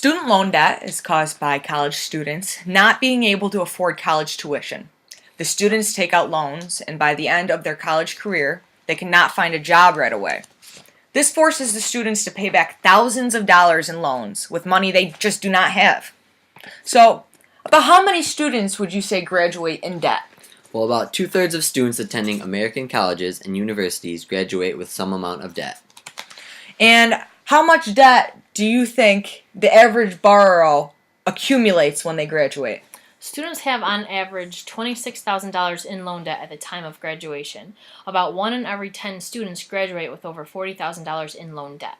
Student loan debt is caused by college students not being able to afford college tuition. The students take out loans, and by the end of their college career, they cannot find a job right away. This forces the students to pay back thousands of dollars in loans with money they just do not have. So, about how many students would you say graduate in debt? Well, about 2/3 of students attending American colleges and universities graduate with some amount of debt. And how much debt do you think the average borrower accumulates when they graduate? Students have on average $26,000 in loan debt at the time of graduation. About 1 in every 10 students graduate with over $40,000 in loan debt.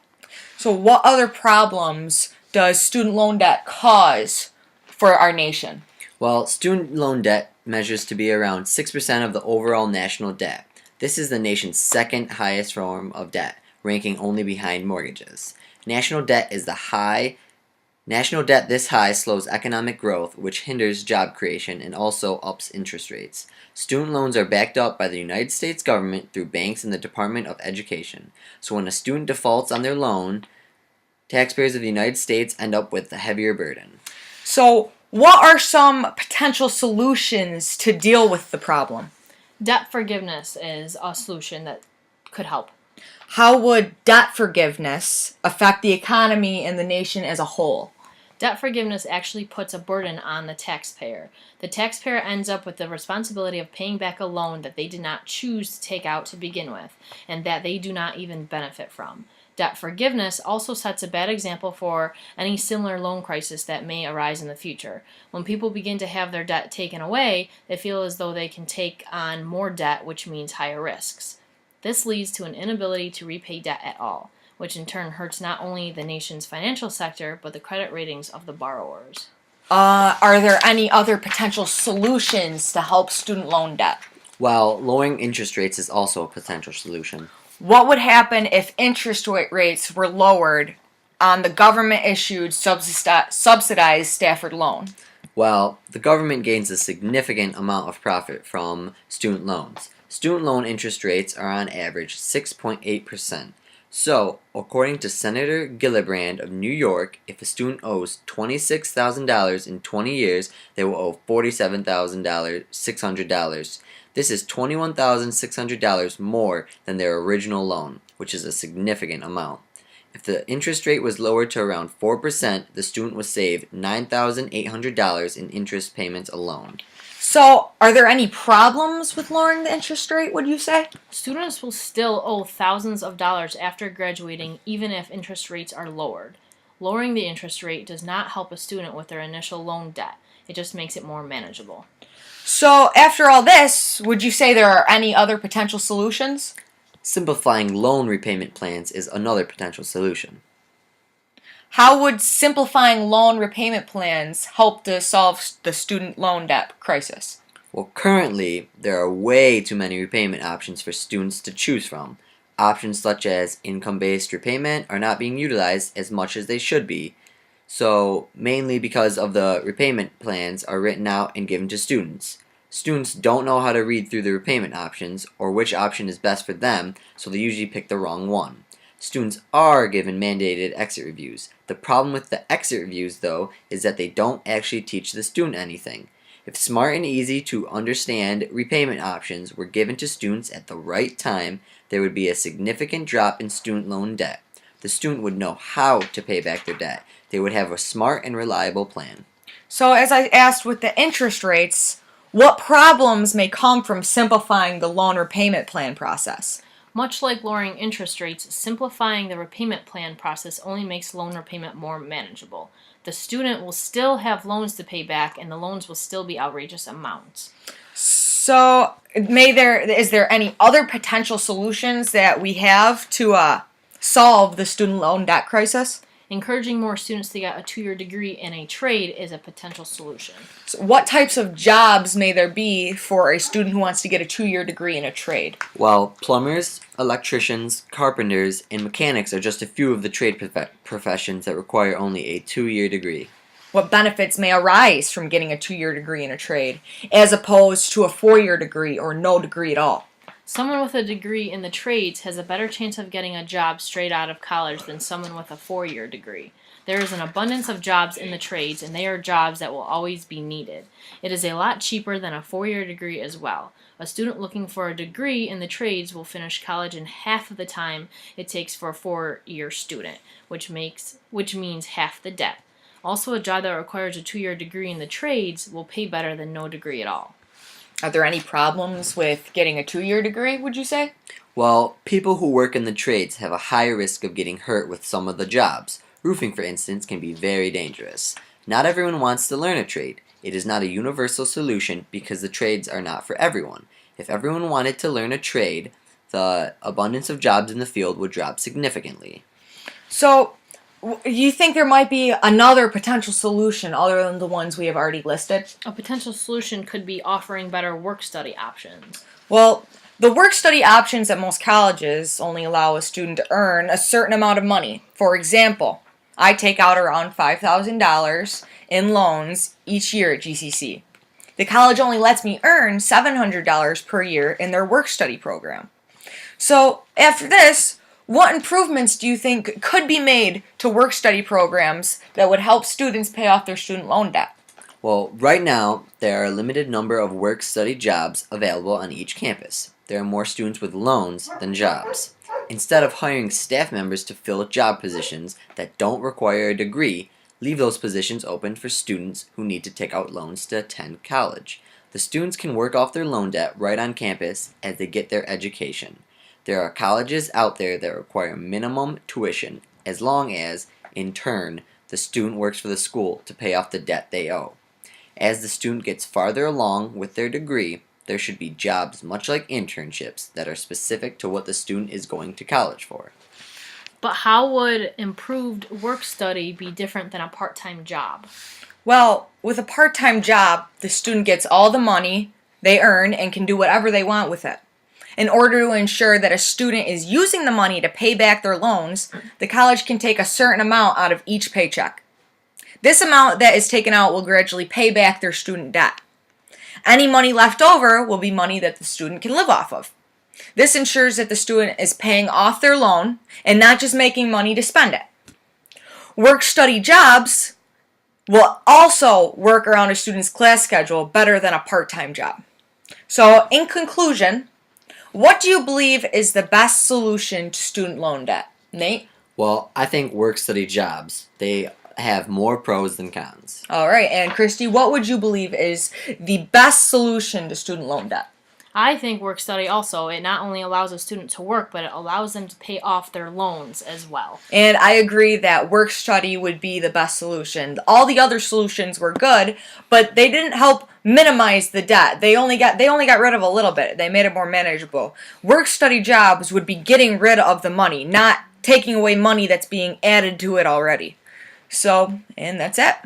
So what other problems does student loan debt cause for our nation? Well, student loan debt measures to be around 6% of the overall national debt. This is the nation's second highest form of debt, ranking only behind mortgages. National debt this high slows economic growth, which hinders job creation and also ups interest rates. Student loans are backed up by the United States government through banks and the Department of Education. So when a student defaults on their loan, taxpayers of the United States end up with a heavier burden. So what are some potential solutions to deal with the problem? Debt forgiveness is a solution that could help. How would debt forgiveness affect the economy and the nation as a whole? Debt forgiveness actually puts a burden on the taxpayer. The taxpayer ends up with the responsibility of paying back a loan that they did not choose to take out to begin with, and that they do not even benefit from. Debt forgiveness also sets a bad example for any similar loan crisis that may arise in the future. When people begin to have their debt taken away, they feel as though they can take on more debt, which means higher risks. This leads to an inability to repay debt at all, which in turn hurts not only the nation's financial sector, but the credit ratings of the borrowers. Are there any other potential solutions to help student loan debt? While lowering interest rates is also a potential solution. What would happen if interest rates were lowered on the government-issued subsidized Stafford loan? Well, the government gains a significant amount of profit from student loans. Student loan interest rates are on average 6.8%. So, according to Senator Gillibrand of New York, if a student owes $26,000 in 20 years, they will owe $47,600. This is $21,600 more than their original loan, which is a significant amount. If the interest rate was lowered to around 4%, the student would save $9,800 in interest payments alone. So, are there any problems with lowering the interest rate, would you say? Students will still owe thousands of dollars after graduating, even if interest rates are lowered. Lowering the interest rate does not help a student with their initial loan debt. It just makes it more manageable. So, after all this, would you say there are any other potential solutions? Simplifying loan repayment plans is another potential solution. How would simplifying loan repayment plans help to solve the student loan debt crisis? Well, currently, there are way too many repayment options for students to choose from. Options such as income-based repayment are not being utilized as much as they should be. So, mainly because of the repayment plans are written out and given to students. Students don't know how to read through the repayment options or which option is best for them, so they usually pick the wrong one. Students are given mandated exit reviews. The problem with the exit reviews, though, is that they don't actually teach the student anything. If smart and easy to understand repayment options were given to students at the right time, there would be a significant drop in student loan debt. The student would know how to pay back their debt. They would have a smart and reliable plan. So, as I asked with the interest rates, what problems may come from simplifying the loan repayment plan process? Much like lowering interest rates, simplifying the repayment plan process only makes loan repayment more manageable. The student will still have loans to pay back, and the loans will still be outrageous amounts. So, is there any other potential solutions that we have to solve the student loan debt crisis? Encouraging more students to get a 2-year degree in a trade is a potential solution. So what types of jobs may there be for a student who wants to get a 2-year degree in a trade? Well, plumbers, electricians, carpenters, and mechanics are just a few of the trade professions that require only a 2-year degree. What benefits may arise from getting a 2-year degree in a trade, as opposed to a 4-year degree or no degree at all? Someone with a degree in the trades has a better chance of getting a job straight out of college than someone with a 4-year degree. There is an abundance of jobs in the trades, and they are jobs that will always be needed. It is a lot cheaper than a 4-year degree as well. A student looking for a degree in the trades will finish college in half of the time it takes for a 4-year student, which means half the debt. Also, a job that requires a 2-year degree in the trades will pay better than no degree at all. Are there any problems with getting a 2-year degree, would you say? Well, people who work in the trades have a higher risk of getting hurt with some of the jobs. Roofing, for instance, can be very dangerous. Not everyone wants to learn a trade. It is not a universal solution because the trades are not for everyone. If everyone wanted to learn a trade, the abundance of jobs in the field would drop significantly. So, you think there might be another potential solution other than the ones we have already listed? A potential solution could be offering better work-study options. Well, the work-study options at most colleges only allow a student to earn a certain amount of money. For example, I take out around $5,000 in loans each year at GCC. The college only lets me earn $700 per year in their work-study program. So, after this, what improvements do you think could be made to work-study programs that would help students pay off their student loan debt? Well, right now, there are a limited number of work-study jobs available on each campus. There are more students with loans than jobs. Instead of hiring staff members to fill job positions that don't require a degree, leave those positions open for students who need to take out loans to attend college. The students can work off their loan debt right on campus as they get their education. There are colleges out there that require minimum tuition as long as, in turn, the student works for the school to pay off the debt they owe. As the student gets farther along with their degree, there should be jobs, much like internships, that are specific to what the student is going to college for. But how would improved work-study be different than a part-time job? Well, with a part-time job, the student gets all the money they earn and can do whatever they want with it. In order to ensure that a student is using the money to pay back their loans, the college can take a certain amount out of each paycheck. This amount that is taken out will gradually pay back their student debt. Any money left over will be money that the student can live off of. This ensures that the student is paying off their loan and not just making money to spend it. Work-study jobs will also work around a student's class schedule better than a part-time job. So, in conclusion, what do you believe is the best solution to student loan debt? Nate? Well, I think work-study jobs, they have more pros than cons. All right, and Christy, what would you believe is the best solution to student loan debt? I think work-study also, it not only allows a student to work, but it allows them to pay off their loans as well. And I agree that work-study would be the best solution. All the other solutions were good, but they didn't help minimize the debt. They only got rid of a little bit. They made it more manageable. Work-study jobs would be getting rid of the money, not taking away money that's being added to it already. So, and that's it.